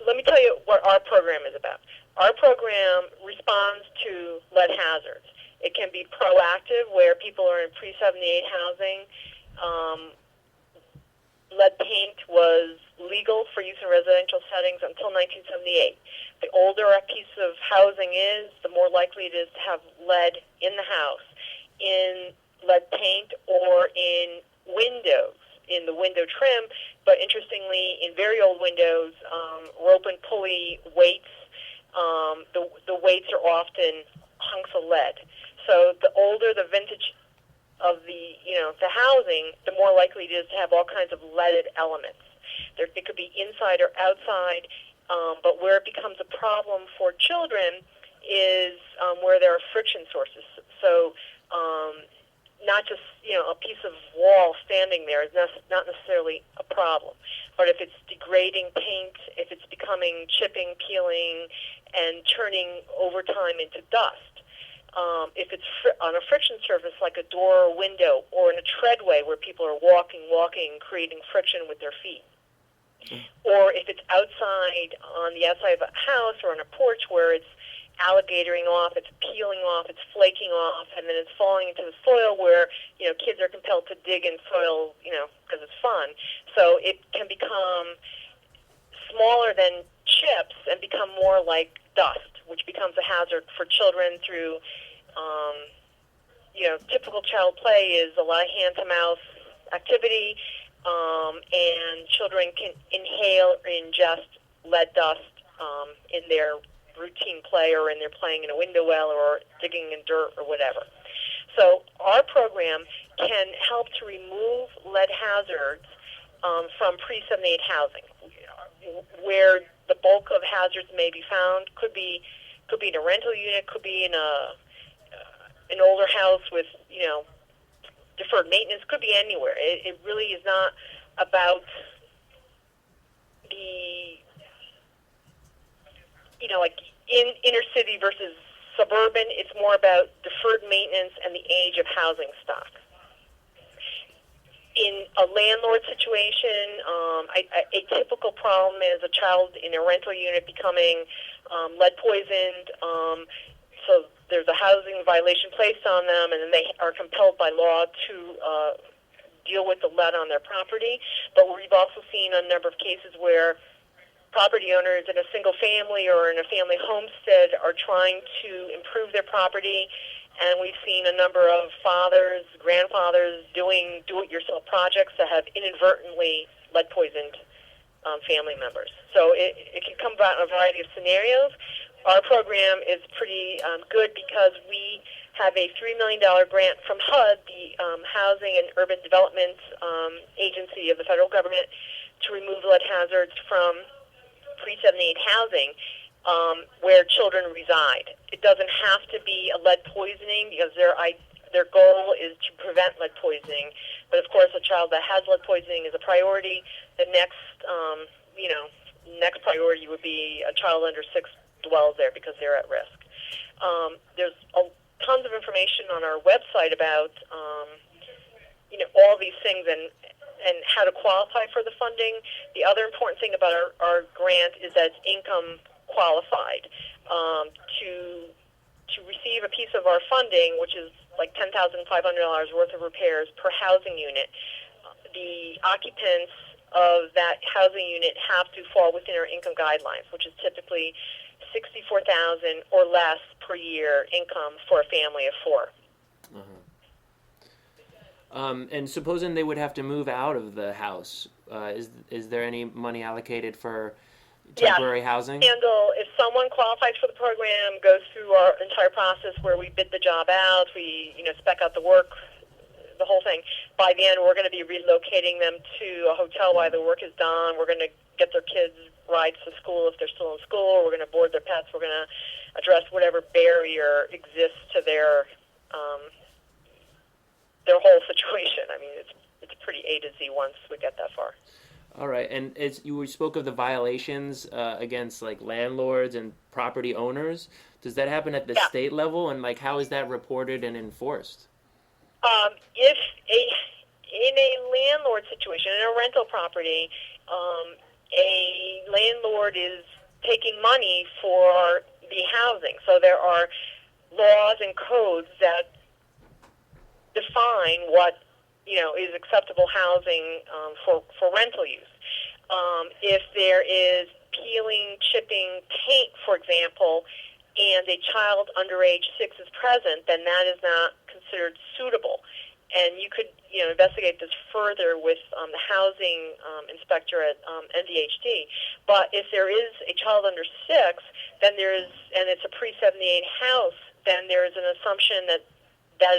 let me tell you what our program is about. Our program responds to lead hazards. It can be proactive, where people are in pre-78 housing. Lead paint was legal for use in residential settings until 1978. The older a piece of housing is, the more likely it is to have lead in the house, in lead paint, or in windows, in the window trim. But interestingly, in very old windows, rope and pulley weights, the weights are often hunks of lead. So the older the vintage of the housing, the more likely it is to have all kinds of leaded elements. It could be inside or outside, but where it becomes a problem for children is where there are friction sources. So not just a piece of wall standing there is not necessarily a problem, but if it's degrading paint, if it's becoming chipping, peeling, and turning over time into dust. If it's on a friction surface like a door or window, or in a treadway where people are walking, creating friction with their feet. Or if it's outside, on the outside of a house or on a porch where it's alligatoring off, it's peeling off, it's flaking off, and then it's falling into the soil where, kids are compelled to dig in soil, because it's fun. So it can become smaller than chips and become more like dust, which becomes a hazard for children through, typical child play is a lot of hand-to-mouth activity, and children can inhale or ingest lead dust in their routine play, or in their playing in a window well, or digging in dirt or whatever. So our program can help to remove lead hazards from pre-78 housing, where the bulk of hazards may be found. Could be in a rental unit, could be in an older house with deferred maintenance, could be anywhere. It really is not about the like in inner city versus suburban. It's more about deferred maintenance and the age of housing stock. In a landlord situation, a typical problem is a child in a rental unit becoming lead poisoned. So there's a housing violation placed on them, and then they are compelled by law to deal with the lead on their property. But we've also seen a number of cases where property owners in a single family or in a family homestead are trying to improve their property, and we've seen a number of fathers, grandfathers doing do-it-yourself projects that have inadvertently lead-poisoned family members. So it can come about in a variety of scenarios. Our program is pretty good because we have a $3 million grant from HUD, the Housing and Urban Development Agency of the federal government, to remove lead hazards from pre-78 housing where children reside. It doesn't have to be a lead poisoning because their goal is to prevent lead poisoning. But of course, a child that has lead poisoning is a priority. The next, next priority would be a child under 6 dwells there because they're at risk. There's tons of information on our website about all these things and how to qualify for the funding. The other important thing about our grant is that it's income qualified. To receive a piece of our funding, which is like $10,500 worth of repairs per housing unit, the occupants of that housing unit have to fall within our income guidelines, which is typically $64,000 or less per year income for a family of 4. And supposing they would have to move out of the house, is there any money allocated for temporary housing? If someone qualifies for the program, goes through our entire process where we bid the job out, we spec out the work, the whole thing. By the end, we're going to be relocating them to a hotel while the work is done. We're going to get their kids rides to school if they're still in school. We're going to board their pets. We're going to address whatever barrier exists to their whole situation. I mean, it's pretty A to Z once we get that far. All right, and as you spoke of the violations against like landlords and property owners, does that happen at the state level, and like how is that reported and enforced? If in a landlord situation, in a rental property, a landlord is taking money for the housing. So there are laws and codes that define what is acceptable housing for rental use. If there is peeling, chipping paint, for example, and a child under age 6 is present, then that is not considered suitable. And you could investigate this further with the housing inspector at NVHD. But if there is a child under 6, then and it's a pre-78 house, then there is an assumption that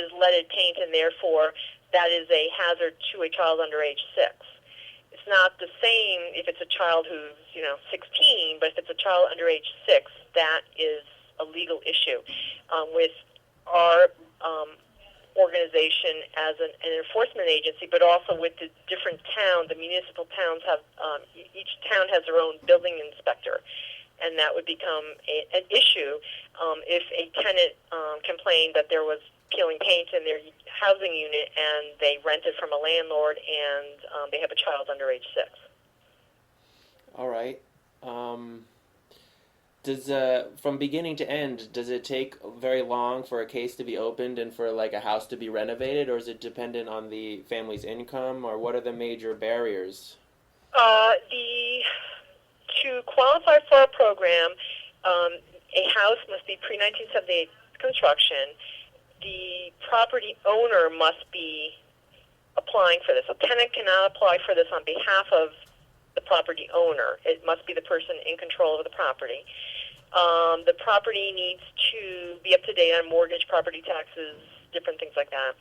is leaded paint, and therefore that is a hazard to a child under age 6. It's not the same if it's a child who's 16, but if it's a child under age 6, that is a legal issue. With our organization as an enforcement agency, but also with the different towns, the municipal towns have each town has their own building inspector, and that would become an issue if a tenant complained that there was peeling paint in their housing unit and they rent it from a landlord and they have a child under age 6. All right. Does from beginning to end, does it take very long for a case to be opened and for like a house to be renovated, or is it dependent on the family's income, or what are the major barriers? To qualify for a program, a house must be pre-1978 construction. The property owner must be applying for this. A tenant cannot apply for this on behalf of the property owner. It must be the person in control of the property. The property needs to be up to date on mortgage, property taxes, different things like that.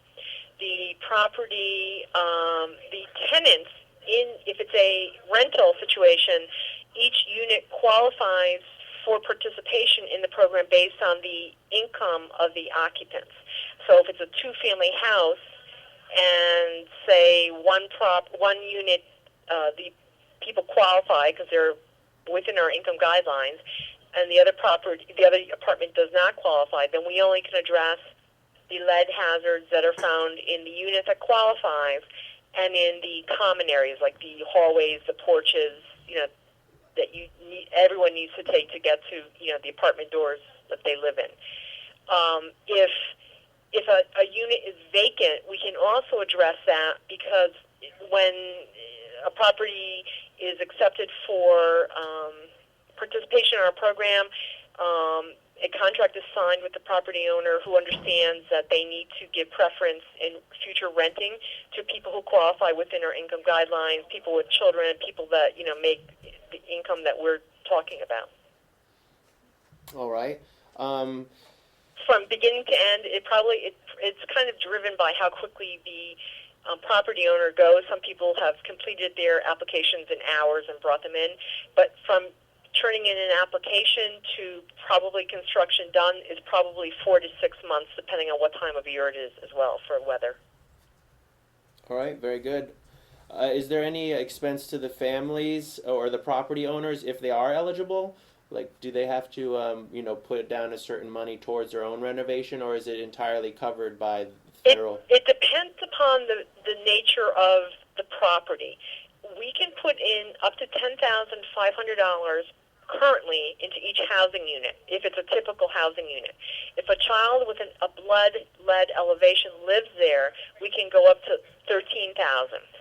The property, the tenants, if it's a rental situation, each unit qualifies for participation in the program based on the income of the occupants. So if it's a two-family house and say one unit, the people qualify because they're within our income guidelines, and the other apartment does not qualify, then we only can address the lead hazards that are found in the unit that qualifies and in the common areas like the hallways, the porches, that everyone needs to take to get to the apartment doors that they live in. If a unit is vacant, we can also address that, because when a property is accepted for participation in our program, a contract is signed with the property owner who understands that they need to give preference in future renting to people who qualify within our income guidelines, people with children, people that make the income that we're talking about. All right. From beginning to end, it's kind of driven by how quickly the property owner goes. Some people have completed their applications in hours and brought them in, but from turning in an application to probably construction done is probably 4 to 6 months, depending on what time of year it is as well for weather. All right, very good. Is there any expense to the families or the property owners if they are eligible? Like, do they have to, put down a certain money towards their own renovation, or is it entirely covered by federal? It depends upon the nature of the property. We can put in up to $10,500 currently into each housing unit, if it's a typical housing unit. If a child with a lead elevation lives there, we can go up to $13,000,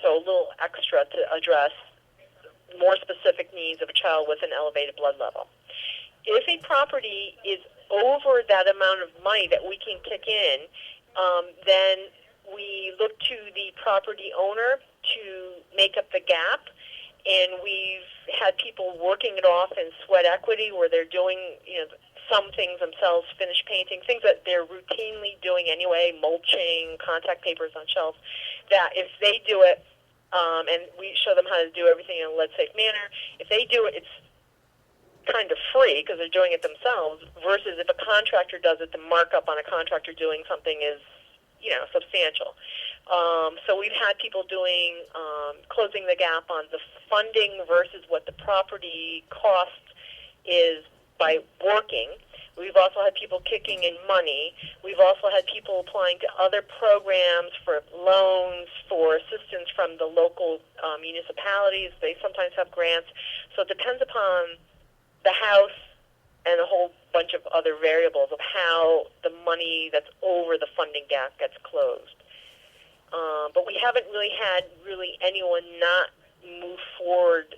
so a little extra to address more specific needs of a child with an elevated blood level. If a property is over that amount of money that we can kick in, then we look to the property owner to make up the gap, and we've had people working it off in sweat equity where they're doing, some things themselves, finish painting, things that they're routinely doing anyway, mulching, contact papers on shelves, that if they do it, and we show them how to do everything in a lead-safe manner, if they do it, it's kind of free because they're doing it themselves, versus if a contractor does it, the markup on a contractor doing something is, substantial. So we've had people doing, closing the gap on the funding versus what the property cost is by working. We've also had people kicking in money. We've also had people applying to other programs for loans, for assistance from the local municipalities. They sometimes have grants. So it depends upon the house and a whole bunch of other variables of how the money that's over the funding gap gets closed. But we haven't really had anyone not move forward.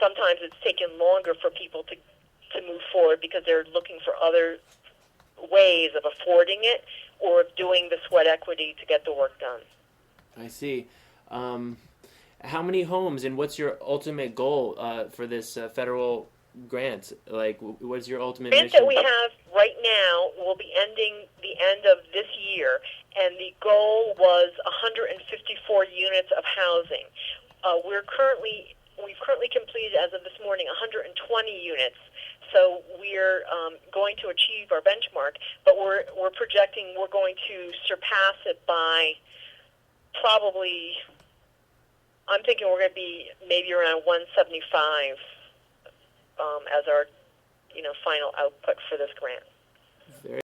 Sometimes it's taken longer for people to move forward because they're looking for other ways of affording it or of doing the sweat equity to get the work done. I see. How many homes, and what's your ultimate goal for this federal grant? Like, what's your ultimate grant mission? That we have right now will be ending the end of this year, and the goal was 154 units of housing. We've currently completed, as of this morning, 120 units. So we're going to achieve our benchmark, but we're projecting we're going to surpass it by probably. I'm thinking we're going to be maybe around 175 as our final output for this grant.